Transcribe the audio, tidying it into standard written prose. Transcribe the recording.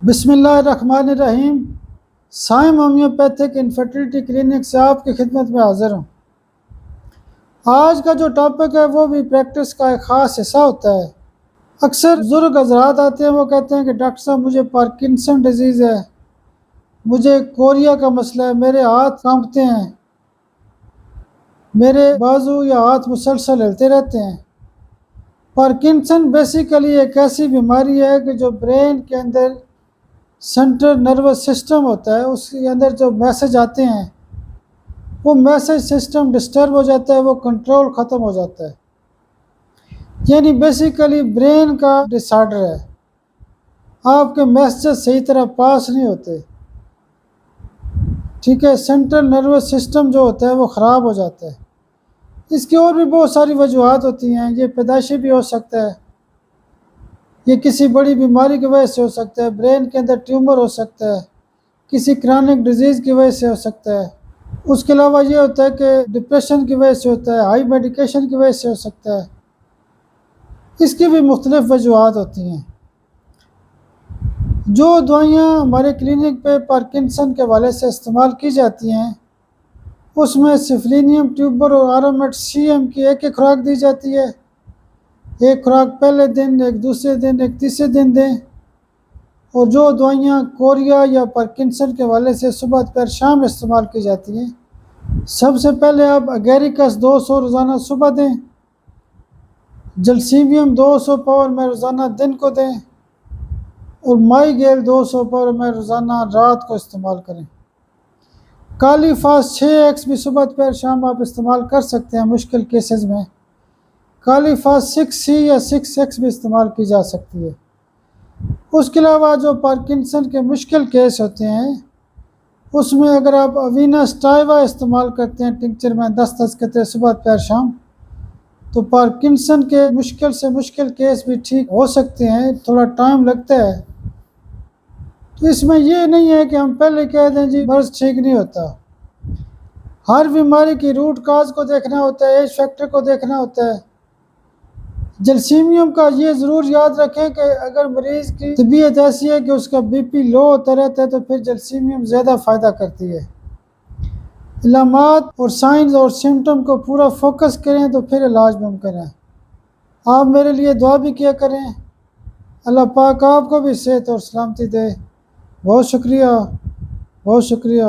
بسم اللہ الرحمن الرحیم۔ سائم ہومیوپیتھک انفرٹیلٹی کلینک سے آپ کی خدمت میں حاضر ہوں۔ آج کا جو ٹاپک ہے وہ بھی پریکٹس کا ایک خاص حصہ ہوتا ہے۔ اکثر بزرگ حضرات آتے ہیں، وہ کہتے ہیں کہ ڈاکٹر صاحب مجھے پارکنسن ڈیزیز ہے، مجھے کوریا کا مسئلہ ہے، میرے ہاتھ کانپتے ہیں، میرے بازو یا ہاتھ مسلسل ہلتے رہتے ہیں۔ پارکنسن بیسیکلی ایک ایسی بیماری ہے کہ جو برین کے اندر سینٹرل نروس سسٹم ہوتا ہے، اس کے اندر جو میسج آتے ہیں وہ میسج سسٹم ڈسٹرب ہو جاتا ہے، وہ کنٹرول ختم ہو جاتا ہے، یعنی بیسیکلی برین کا ڈس آرڈر ہے۔ آپ کے میسیج صحیح طرح پاس نہیں ہوتے، ٹھیک ہے، سینٹرل نروس سسٹم جو ہوتا ہے وہ خراب ہو جاتا ہے۔ اس کی اور بھی بہت ساری وجوہات ہوتی ہیں، یہ پیدائشی بھی ہو سکتا ہے، یہ کسی بڑی بیماری کی وجہ سے ہو سکتا ہے، برین کے اندر ٹیومر ہو سکتا ہے، کسی کرانک ڈیزیز کی وجہ سے ہو سکتا ہے۔ اس کے علاوہ یہ ہوتا ہے کہ ڈپریشن کی وجہ سے ہوتا ہے، ہائی میڈیکیشن کی وجہ سے ہو سکتا ہے۔ اس کی بھی مختلف وجوہات ہوتی ہیں۔ جو دوائیاں ہمارے کلینک پہ پارکنسن کے حوالے سے استعمال کی جاتی ہیں، اس میں سفلینیم ٹیوبر اور آرامٹ سی ایم کی ایک خوراک دی جاتی ہے۔ ایک خوراک پہلے دن، ایک دوسرے دن، ایک تیسرے دن دیں۔ اور جو دوائیاں کوریا یا پارکنسن کے حوالے سے صبح دوپہر شام استعمال کی جاتی ہیں، سب سے پہلے آپ اگیریکس 200 روزانہ صبح دیں، جلسیمیم 200 پاور میں روزانہ دن کو دیں، اور مائی گیل 200 پاور میں روزانہ رات کو استعمال کریں۔ کالی فاس 6x بھی صبح دوپہر شام آپ استعمال کر سکتے ہیں مشکل کیسز میں۔ کالی فاس 6C یا 6x بھی استعمال کی جا سکتی ہے۔ اس کے علاوہ جو پارکنسن کے مشکل کیس ہوتے ہیں، اس میں اگر آپ اوینا سٹائیوا استعمال کرتے ہیں ٹنکچر میں 10 قطرے صبح دوپہر شام، تو پارکنسن کے مشکل سے مشکل کیس بھی ٹھیک ہو سکتے ہیں، تھوڑا ٹائم لگتا ہے۔ تو اس میں یہ نہیں ہے کہ ہم پہلے کہہ دیں جی مرض ٹھیک نہیں ہوتا۔ ہر بیماری کی روٹ کاز کو دیکھنا ہوتا ہے، ایج فیکٹر کو دیکھنا ہوتا ہے۔ جلسیمیم کا یہ ضرور یاد رکھیں کہ اگر مریض کی طبیعت ایسی ہے کہ اس کا بی پی لو ہوتا رہتا ہے تو پھر جلسیمیم زیادہ فائدہ کرتی ہے۔ علامات اور سائنز اور سمٹم کو پورا فوکس کریں تو پھر علاج ممکن ہے۔ آپ میرے لیے دعا بھی کیا کریں، اللہ پاک آپ کو بھی صحت اور سلامتی دے۔ بہت شکریہ، بہت شکریہ۔